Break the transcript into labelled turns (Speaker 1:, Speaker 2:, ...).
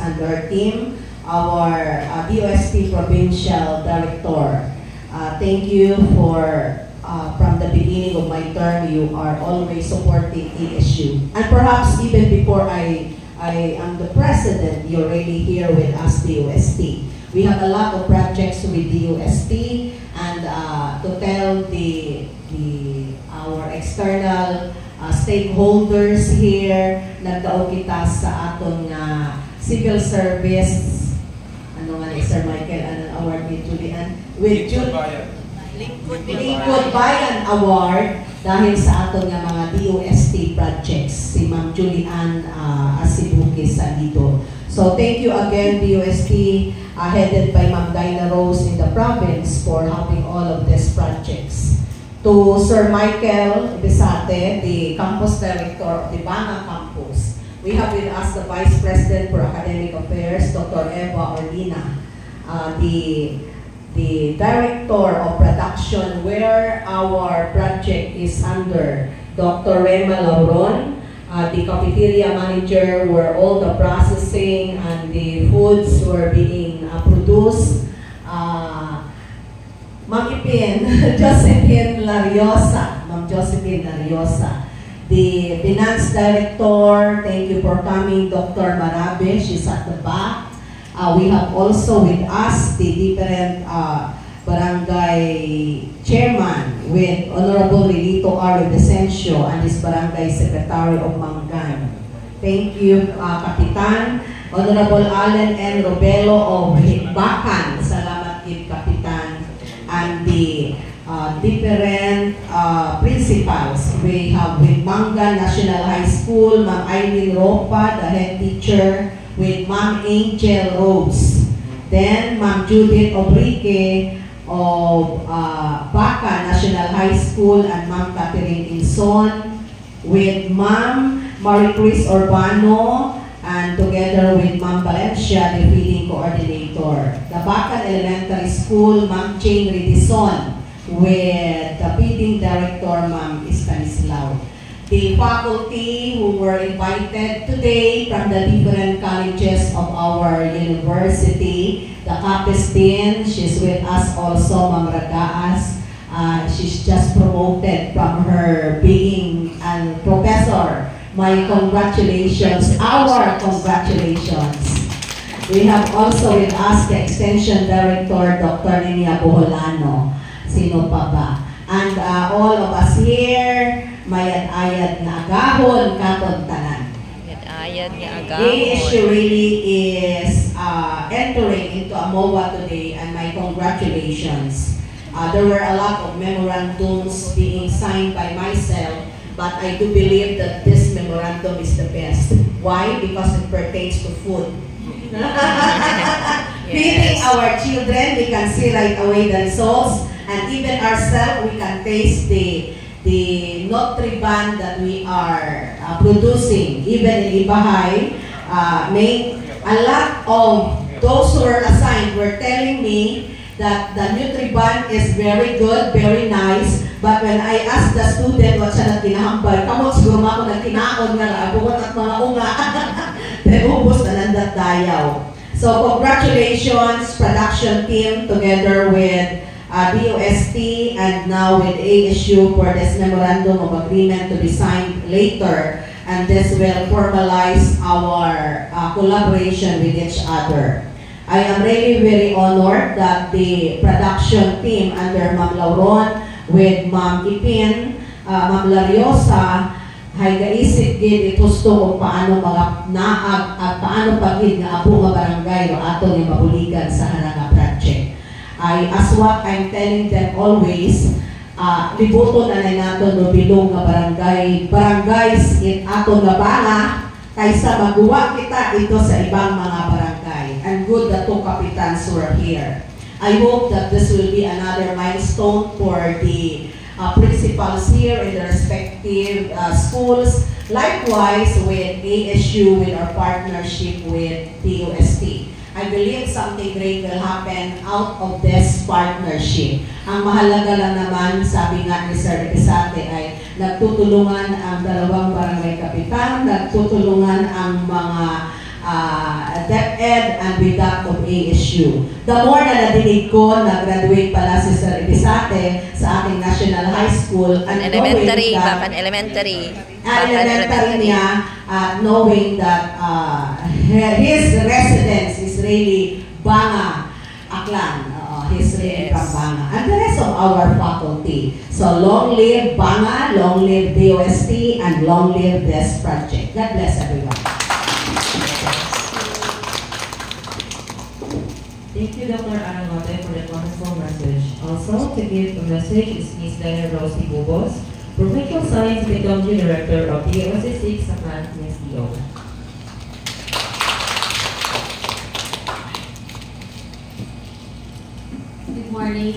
Speaker 1: and our team, our DOST Provincial Director. Thank you for, from the beginning of my term, you are always supporting ASU. And perhaps even before I am the president, you're already here with us, DOST. We have a lot of projects with DOST, and to tell our external stakeholders here, nagdaog kita sa aton civil service, ano nga ni Sir Michael, anong award ni Julian? With Lingkod Bayan Award dahil sa aton nga mga DOST projects, si Ma'am Julian Asibuki Salido. So thank you again, DOST, headed by Ma'am Dinah Rose in the province for helping all of these projects. To Sir Michael Bisate, the campus director of the Banga campus. We have with us the Vice President for Academic Affairs, Dr. Eva Orlina, the Director of Production, where our project is under, Dr. Rema Lauron, the Cafeteria Manager, where all the processing and the foods were being produced. Ma'am Ipin, Josephine Lariosa, Ma'am Josephine Lariosa. The Finance Director, thank you for coming, Dr. Marabe, she's at the back. We have also with us the different barangay chairman with Honorable Relito R. Vicencio and his barangay secretary of Mangan. Thank you, Kapitan. Honorable Allen N. Robelo of Hikbakan, salamat kid Kapitan. And the different principals. We have with Mangan National High School, Ma'am Eileen Ropa, the head teacher, with Ma'am Angel Rose. Then Ma'am Judith Obrique of Baca National High School and Ma'am Catherine Inson, with Ma'am Maricris Urbano, and together with Ma'am Valencia, the feeding coordinator. The Bacan Elementary School, Ma'am Jane Redison, with the feeding director, Ma'am Stanislao. The faculty who were invited today from the different colleges of our university, the Capistin, she's with us also, Ma'am Ragaas. She's just promoted from her being a professor. My congratulations, our congratulations. We have also with us the Extension Director, Dr. Ninia Boholano. Sino pa ba? And all of us here, mayad-ayad na agahon, katong tanan.
Speaker 2: Mayad-ayad nga agahon.
Speaker 1: ASU really is entering into AMOA today, and my congratulations. There were a lot of memorandums being signed by myself, but I do believe that this memorandum is the best. Why? Because it pertains to food. Feeding our children, we can see right away the results, and even ourselves, we can taste the Nutriban that we are producing. Even in Ibahay, a lot of those who were assigned were telling me that the Nutriban is very good, very nice. But when I asked the student what siya nagtinahambal, kamot siguro ako nagtinaon nga, abungot at mga unga. Then ubos na nandat dayaw. So congratulations, production team, together with DOST and now with ASU for this memorandum of agreement to be signed later. And this will formalize our collaboration with each other. I am really very honored that the production team under Ma'am Lauron, with Ma'am Ipin, Ma'am Lariosa, hay gaisip gid itusto kung paano mga naag at paano pagid nga apo nga barangay o ato ni mabuligan sa haranga project. As what I'm telling them always, libuton na nato no bilong nga barangay, barangays it ato nga bala kaysa magawa kita ito sa ibang mga barangay. And good that two capitans were here. I hope that this will be another milestone for the principals here in the respective schools. Likewise with ASU, with our partnership with DOST. I believe something great will happen out of this partnership. Ang mahalaga lang naman, sabi nga ni Sir Episate, ay nagtutulungan ang dalawang barangay kapitan, nagtutulungan ang mga DepEd DepEd and with that of ASU. The more na nadinig ko, nag-graduate pala si Sir Ibisate sa ating National High School. And
Speaker 2: Elementary,
Speaker 1: that,
Speaker 2: elementary.
Speaker 1: elementary niya, knowing that his residence is really Banga, Aklan. He's really from Banga. And the rest of our faculty. So long live Banga, long live DOST, and long live this project. God bless everyone.
Speaker 3: Thank you, Dr. Arangote, for that wonderful message. Also, to give a message is Ms. Diana Rosie Bubos, Professional Science Technology Director of DOST Aklan, PSDO.
Speaker 4: Good morning.